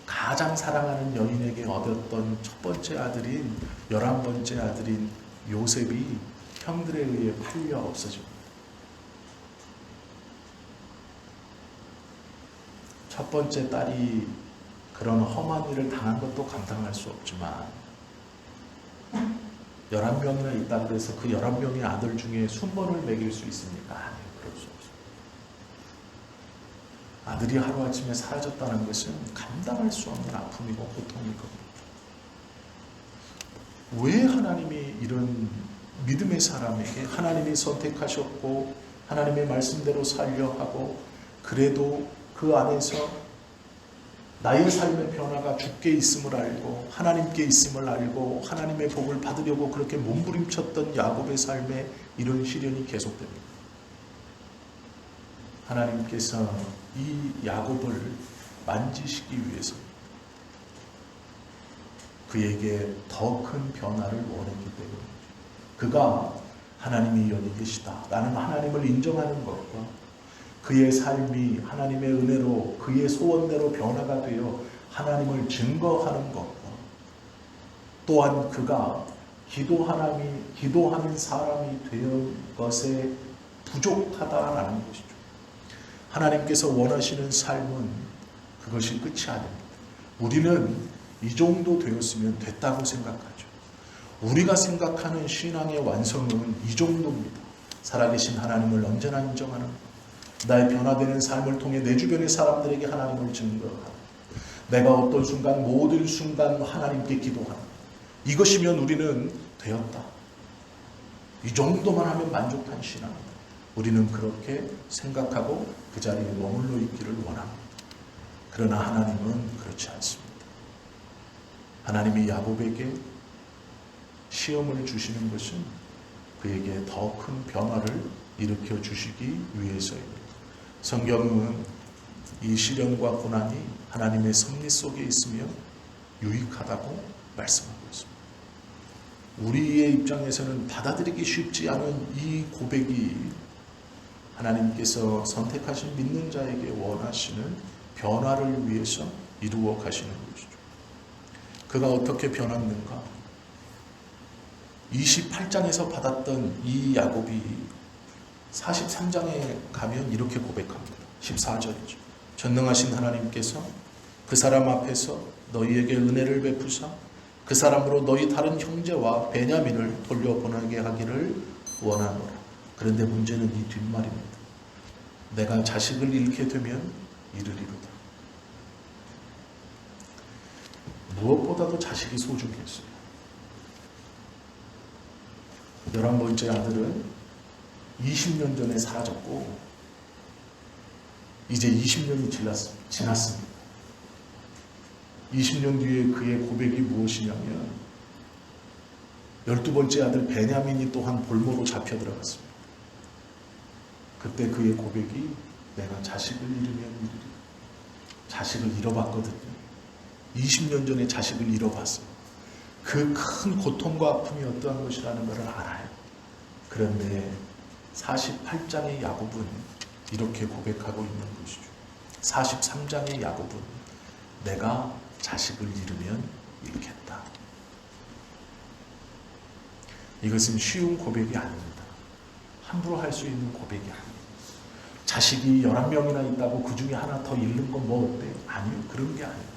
가장 사랑하는 여인에게 얻었던 첫 번째 아들인 11번째 아들인 요셉이 형들에 의해 팔려 없어집니다. 첫 번째 딸이 그런 험한 일을 당한 것도 감당할 수 없지만 11명이나 있다 그래서 그 11명의 아들 중에 순번을 매길 수 있습니까? 아니요, 그럴 수 없습니다. 아들이 하루아침에 사라졌다는 것은 감당할 수 없는 아픔이고 고통일 겁니다. 왜 하나님이 이런 믿음의 사람에게 하나님이 선택하셨고 하나님의 말씀대로 살려 하고 그래도 그 안에서 나의 삶의 변화가 주께 있음을 알고 하나님께 있음을 알고 하나님의 복을 받으려고 그렇게 몸부림쳤던 야곱의 삶에 이런 시련이 계속됩니다. 하나님께서 이 야곱을 만지시기 위해서 그에게 더 큰 변화를 원했기 때문에 그가 하나님이 여기 계시다 라는 하나님을 인정하는 것과 그의 삶이 하나님의 은혜로 그의 소원대로 변화가 되어 하나님을 증거하는 것과 또한 그가 기도하는 사람이 되는 것에 부족하다라는 것이죠. 하나님께서 원하시는 삶은 그것이 끝이 아닙니다. 우리는 이 정도 되었으면 됐다고 생각하죠. 우리가 생각하는 신앙의 완성은 이 정도입니다. 살아계신 하나님을 언제나 인정하는 것, 나의 변화되는 삶을 통해 내 주변의 사람들에게 하나님을 증거하고 내가 어떤 순간 모든 순간 하나님께 기도하는 이것이면 우리는 되었다. 이 정도만 하면 만족한 신앙입니다. 우리는 그렇게 생각하고 그 자리에 머물러 있기를 원합니다. 그러나 하나님은 그렇지 않습니다. 하나님이 야곱에게 시험을 주시는 것은 그에게 더 큰 변화를 일으켜 주시기 위해서입니다. 성경은 이 시련과 고난이 하나님의 섭리 속에 있으며 유익하다고 말씀하고 있습니다. 우리의 입장에서는 받아들이기 쉽지 않은 이 고백이 하나님께서 선택하신 믿는 자에게 원하시는 변화를 위해서 이루어 가시는 것이죠. 그가 어떻게 변했는가? 28장에서 받았던 이 야곱이 43장에 가면 이렇게 고백합니다. 14절이죠. 전능하신 하나님께서 그 사람 앞에서 너희에게 은혜를 베푸사 그 사람으로 너희 다른 형제와 베냐민을 돌려보내게 하기를 원하노라. 그런데 문제는 이 뒷말입니다. 내가 자식을 잃게 되면 이르리로다. 무엇보다도 자식이 소중했어요. 11번째 아들은 20년 전에 사라졌고 이제 20년이 지났습니다. 20년 뒤에 그의 고백이 무엇이냐면 12번째 아들 베냐민이 또한 볼모로 잡혀 들어갔습니다. 그때 그의 고백이 내가 자식을 잃으면 이르리. 자식을 잃어봤거든요. 20년 전에 자식을 잃어봤어요. 그 큰 고통과 아픔이 어떠한 것이라는 것을 알아요. 그런데 48장의 야곱은 이렇게 고백하고 있는 것이죠. 43장의 야곱은 내가 자식을 잃으면 잃겠다. 이것은 쉬운 고백이 아닙니다. 함부로 할 수 있는 고백이 아닙니다. 자식이 11명이나 있다고 그 중에 하나 더 잃는 건 뭐 어때? 아니요. 그런 게 아니에요.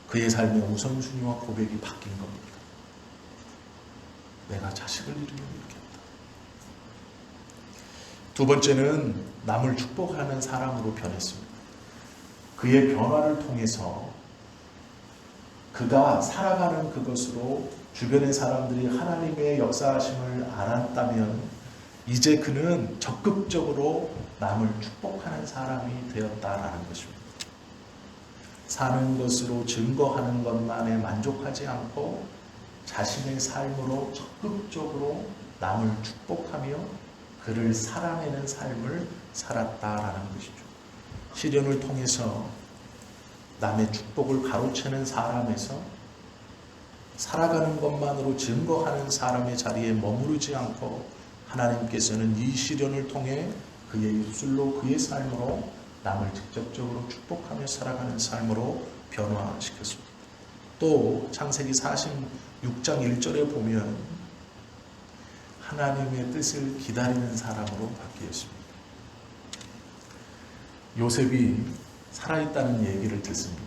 그의 삶의 우선순위와 고백이 바뀐 겁니다. 내가 자식을 잃으면 잃겠다. 두 번째는 남을 축복하는 사람으로 변했습니다. 그의 변화를 통해서 그가 살아가는 그것으로 주변의 사람들이 하나님의 역사하심을 알았다면 이제 그는 적극적으로 남을 축복하는 사람이 되었다라는 것입니다. 사는 것으로 증거하는 것만에 만족하지 않고 자신의 삶으로 적극적으로 남을 축복하며 그를 살아내는 삶을 살았다라는 것이죠. 시련을 통해서 남의 축복을 가로채는 사람에서 살아가는 것만으로 증거하는 사람의 자리에 머무르지 않고 하나님께서는 이 시련을 통해 그의 입술로 그의 삶으로 남을 직접적으로 축복하며 살아가는 삶으로 변화시켰습니다. 또 창세기 46장 1절에 보면 하나님의 뜻을 기다리는 사람으로 바뀌었습니다. 요셉이 살아있다는 얘기를 듣습니다.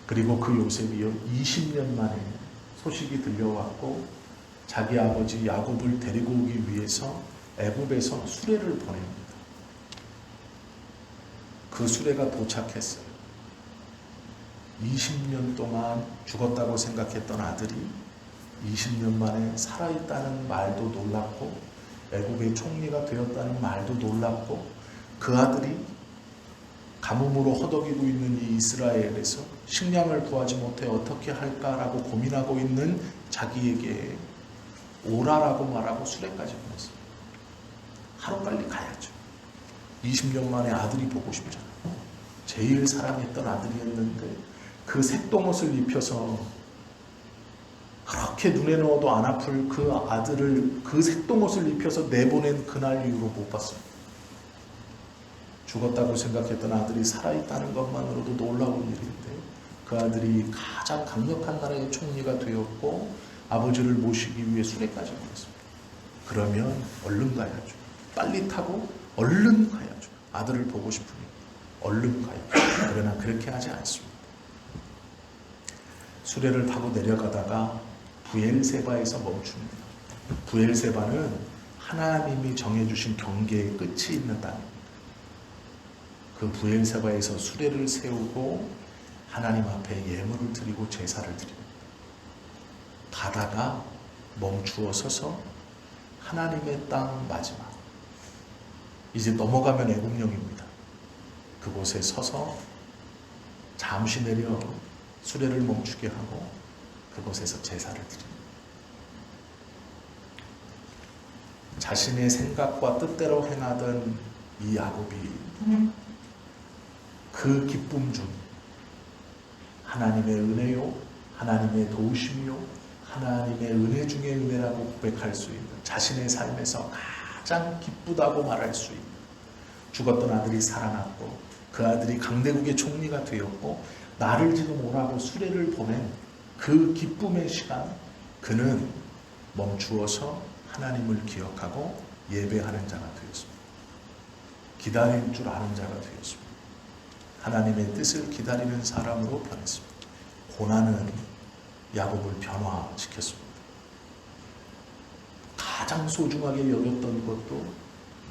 그리고 그 요셉이요 20년 만에 소식이 들려왔고 자기 아버지 야곱을 데리고 오기 위해서 애굽에서 수레를 보냅니다. 그 수레가 도착했어요. 20년 동안 죽었다고 생각했던 아들이 20년 만에 살아있다는 말도 놀랍고 애굽의 총리가 되었다는 말도 놀랍고 그 아들이 가뭄으로 허덕이고 있는 이 이스라엘에서 식량을 구하지 못해 어떻게 할까라고 고민하고 있는 자기에게 오라라고 말하고 수레까지 보냈어요. 하루빨리 가야죠. 20년 만에 아들이 보고 싶잖아요. 제일 사랑했던 아들이었는데 그 색동옷을 입혀서 그렇게 눈에 넣어도 안 아플 그 아들을 그 색동옷을 입혀서 내보낸 그날 이후로 못 봤어요. 죽었다고 생각했던 아들이 살아있다는 것만으로도 놀라운 일인데 그 아들이 가장 강력한 나라의 총리가 되었고 아버지를 모시기 위해 수레까지 보냈습니다. 그러면 얼른 가야죠. 빨리 타고 얼른 가야죠. 아들을 보고 싶으니 얼른 가야죠. 그러나 그렇게 하지 않습니다. 수레를 타고 내려가다가 부엘세바에서 멈춥니다. 부엘세바는 하나님이 정해주신 경계의 끝이 있는 땅입니다. 그 부엘세바에서 수레를 세우고 하나님 앞에 예물을 드리고 제사를 드립니다. 가다가 멈추어 서서 하나님의 땅 마지막. 이제 넘어가면 애국령입니다. 그곳에 서서 잠시 내려 수레를 멈추게 하고 그곳에서 제사를 드립니다. 자신의 생각과 뜻대로 행하던 이 야곱이 그 기쁨 중 하나님의 은혜요, 하나님의 도우심이요, 하나님의 은혜 중에 은혜라고 고백할 수 있는, 자신의 삶에서 가장 기쁘다고 말할 수 있는, 죽었던 아들이 살아났고 그 아들이 강대국의 총리가 되었고 나를 지금 오라고 수레를 보낸 그 기쁨의 시간, 그는 멈추어서 하나님을 기억하고 예배하는 자가 되었습니다. 기다릴 줄 아는 자가 되었습니다. 하나님의 뜻을 기다리는 사람으로 변했습니다. 고난은 야곱을 변화시켰습니다. 가장 소중하게 여겼던 것도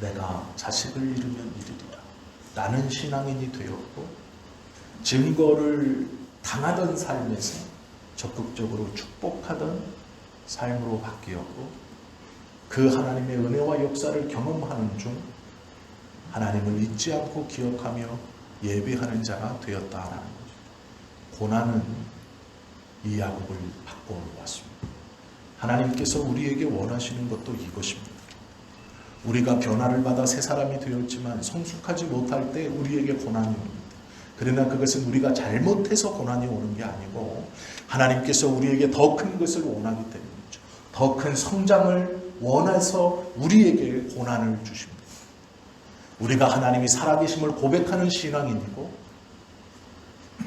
내가 자식을 잃으면 이르리라 라는 신앙인이 되었고, 증거를 당하던 삶에서 적극적으로 축복하던 삶으로 바뀌었고, 그 하나님의 은혜와 역사를 경험하는 중 하나님을 잊지 않고 기억하며 예배하는 자가 되었다라는 거죠. 고난은 이 야곱을 바꿔왔습니다. 하나님께서 우리에게 원하시는 것도 이것입니다. 우리가 변화를 받아 새 사람이 되었지만 성숙하지 못할 때 우리에게 고난이 옵니다. 그러나 그것은 우리가 잘못해서 고난이 오는 게 아니고 하나님께서 우리에게 더 큰 것을 원하기 때문이죠. 더 큰 성장을 원해서 우리에게 고난을 주십니다. 우리가 하나님이 살아계심을 고백하는 신앙인이고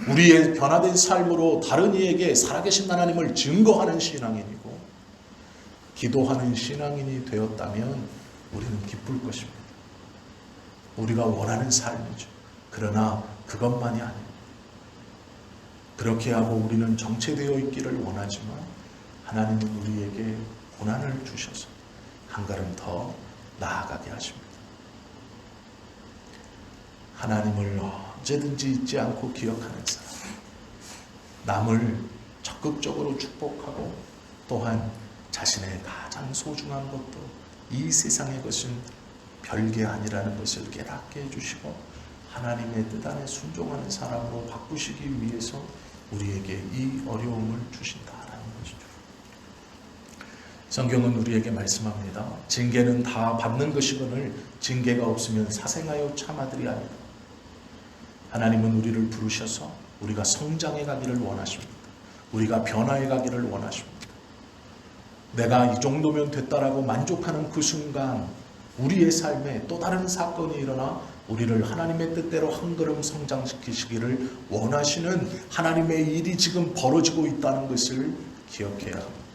우리의 변화된 삶으로 다른 이에게 살아계신 하나님을 증거하는 신앙인이고 기도하는 신앙인이 되었다면 우리는 기쁠 것입니다. 우리가 원하는 삶이죠. 그러나 그것만이 아닙니다. 그렇게 하고 우리는 정체되어 있기를 원하지만 하나님은 우리에게 고난을 주셔서 한 걸음 더 나아가게 하십니다. 하나님을 언제든지 잊지 않고 기억하는 사람, 남을 적극적으로 축복하고 또한 자신의 가장 소중한 것도 이 세상의 것은 별게 아니라는 것을 깨닫게 해주시고 하나님의 뜻 안에 순종하는 사람으로 바꾸시기 위해서 우리에게 이 어려움을 주신다라는 것이죠. 성경은 우리에게 말씀합니다. 징계는 다 받는 것이거늘 징계가 없으면 사생하여 참아들이 아니다. 하나님은 우리를 부르셔서 우리가 성장해 가기를 원하십니다. 우리가 변화해 가기를 원하십니다. 내가 이 정도면 됐다라고 만족하는 그 순간 우리의 삶에 또 다른 사건이 일어나 우리를 하나님의 뜻대로 한 걸음 성장시키시기를 원하시는 하나님의 일이 지금 벌어지고 있다는 것을 기억해야 합니다.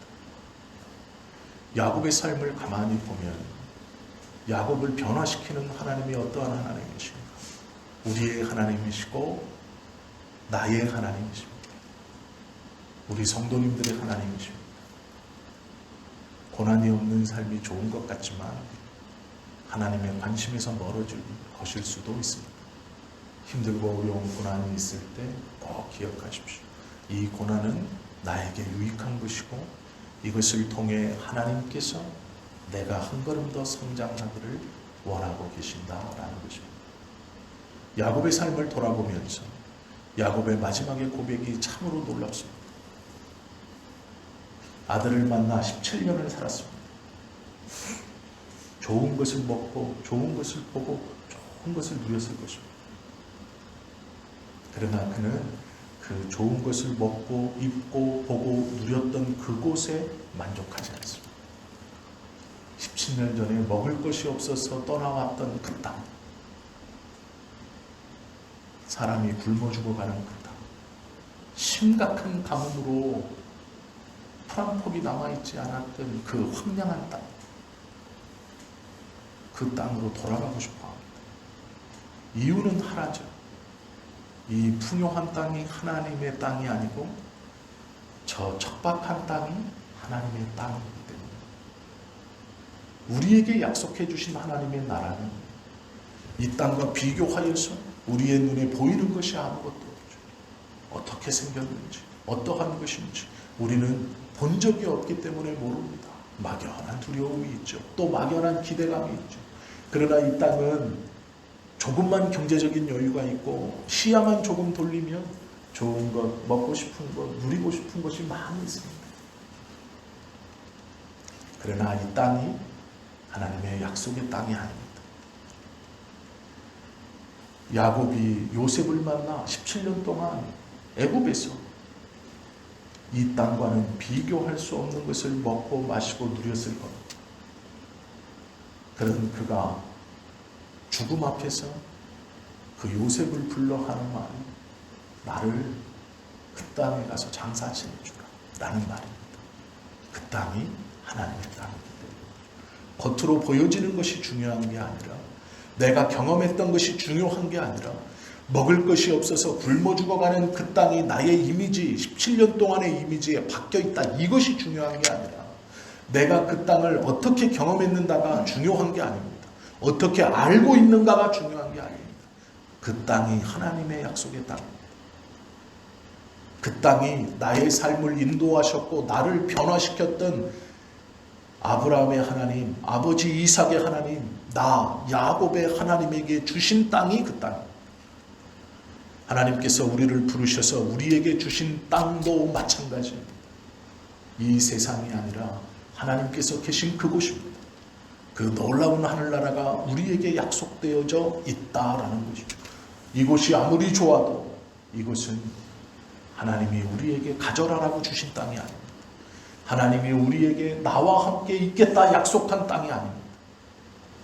야곱의 삶을 가만히 보면 야곱을 변화시키는 하나님이 어떠한 하나님이신가? 우리의 하나님이시고 나의 하나님이십니다. 우리 성도님들의 하나님이십니다. 고난이 없는 삶이 좋은 것 같지만 하나님의 관심에서 멀어질 것일 수도 있습니다. 힘들고 어려운 고난이 있을 때 꼭 기억하십시오. 이 고난은 나에게 유익한 것이고 이것을 통해 하나님께서 내가 한 걸음 더 성장하기를 원하고 계신다라는 것입니다. 야곱의 삶을 돌아보면서 야곱의 마지막의 고백이 참으로 놀랍습니다. 아들을 만나 17년을 살았습니다. 좋은 것을 먹고 좋은 것을 보고 좋은 것을 누렸을 것입니다. 그러나 그는 그 좋은 것을 먹고 입고 보고 누렸던 그곳에 만족하지 않습니다. 17년 전에 먹을 것이 없어서 떠나왔던 그 땅, 사람이 굶어 죽어가는 그 땅, 심각한 가뭄으로 풀 한 폭이 남아있지 않았던 그 황량한 땅, 그 땅으로 돌아가고 싶어 합니다. 이유는 하나죠. 이 풍요한 땅이 하나님의 땅이 아니고 저 척박한 땅이 하나님의 땅이기 때문에 우리에게 약속해 주신 하나님의 나라는 이 땅과 비교하여서 우리의 눈에 보이는 것이 아무것도 없죠. 어떻게 생겼는지 어떠한 것인지 우리는 본 적이 없기 때문에 모릅니다. 막연한 두려움이 있죠. 또 막연한 기대감이 있죠. 그러나 이 땅은 조금만 경제적인 여유가 있고 시야만 조금 돌리면 좋은 것, 먹고 싶은 것, 누리고 싶은 것이 많이 있습니다. 그러나 이 땅이 하나님의 약속의 땅이 아닙니다. 야곱이 요셉을 만나 17년 동안 애굽에서 이 땅과는 비교할 수 없는 것을 먹고 마시고 누렸을 겁니다. 그런 그가 죽음 앞에서 그 요셉을 불러 하는 말이 나를 그 땅에 가서 장사 지내주라 라는 말입니다. 그 땅이 하나님의 땅이기 때문에 겉으로 보여지는 것이 중요한 게 아니라 내가 경험했던 것이 중요한 게 아니라 먹을 것이 없어서 굶어 죽어가는 그 땅이 나의 이미지 17년 동안의 이미지에 바뀌어있다 이것이 중요한 게 아니라 내가 그 땅을 어떻게 경험했는가가 중요한 게 아닙니다. 어떻게 알고 있는가가 중요한 게 아닙니다. 그 땅이 하나님의 약속의 땅입니다. 그 땅이 나의 삶을 인도하셨고 나를 변화시켰던 아브라함의 하나님, 아버지 이삭의 하나님, 나 야곱의 하나님에게 주신 땅이 그 땅입니다. 하나님께서 우리를 부르셔서 우리에게 주신 땅도 마찬가지입니다. 이 세상이 아니라 하나님께서 계신 그곳입니다. 그 놀라운 하늘나라가 우리에게 약속되어져 있다라는 것이죠. 이곳이 아무리 좋아도 이곳은 하나님이 우리에게 가져라라고 주신 땅이 아닙니다. 하나님이 우리에게 나와 함께 있겠다 약속한 땅이 아닙니다.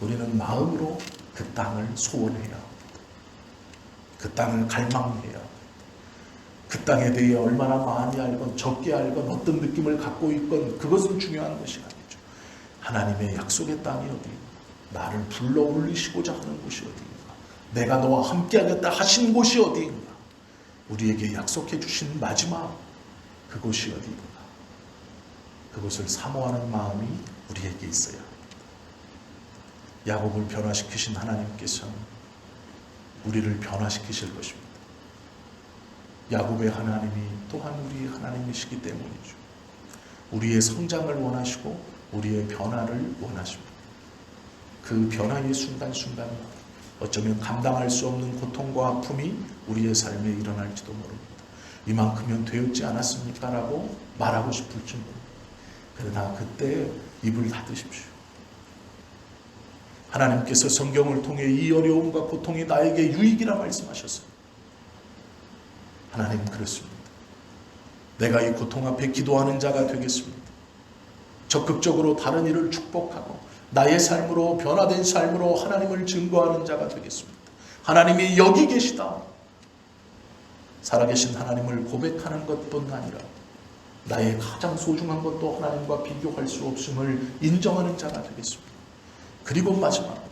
우리는 마음으로 그 땅을 소원해야 합니다. 그 땅을 갈망해야 합니다. 그 땅에 대해 얼마나 많이 알건 적게 알건 어떤 느낌을 갖고 있건 그것은 중요한 것이 아니죠. 하나님의 약속의 땅이 어디인가? 나를 불러 올리시고자 하는 곳이 어디인가? 내가 너와 함께하겠다 하신 곳이 어디인가? 우리에게 약속해 주신 마지막 그곳이 어디인가? 그것을 사모하는 마음이 우리에게 있어야 합니다. 야곱을 변화시키신 하나님께서 우리를 변화시키실 것입니다. 야곱의 하나님이 또한 우리의 하나님이시기 때문이죠. 우리의 성장을 원하시고 우리의 변화를 원하십니다. 그 변화의 순간순간 어쩌면 감당할 수 없는 고통과 아픔이 우리의 삶에 일어날지도 모릅니다. 이만큼은 되었지 않았습니까? 라고 말하고 싶을지 모릅니다. 그러나 그때 입을 닫으십시오. 하나님께서 성경을 통해 이 어려움과 고통이 나에게 유익이라 말씀하셨습니다. 하나님 그렇습니다. 내가 이 고통 앞에 기도하는 자가 되겠습니다. 적극적으로 다른 이를 축복하고 나의 삶으로 변화된 삶으로 하나님을 증거하는 자가 되겠습니다. 하나님이 여기 계시다. 살아계신 하나님을 고백하는 것뿐 아니라 나의 가장 소중한 것도 하나님과 비교할 수 없음을 인정하는 자가 되겠습니다. 그리고 마지막으로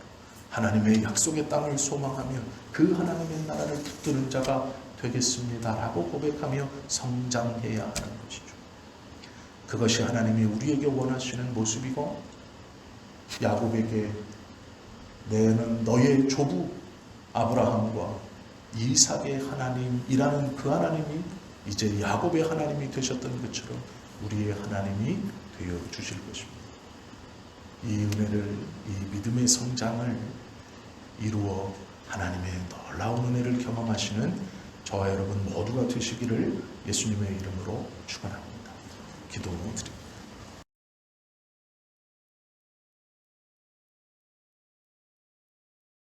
하나님의 약속의 땅을 소망하며 그 하나님의 나라를 붙드는 자가 되겠습니다라고 고백하며 성장해야 하는 것이죠. 그것이 하나님이 우리에게 원하시는 모습이고 야곱에게 내는 너의 조부 아브라함과 이삭의 하나님이라는 그 하나님이 이제 야곱의 하나님이 되셨던 것처럼 우리의 하나님이 되어 주실 것입니다. 이 은혜를, 이 믿음의 성장을 이루어 하나님의 놀라운 은혜를 경험하시는 저와 여러분 모두가 되시기를 예수님의 이름으로 축원합니다. 기도드립니다.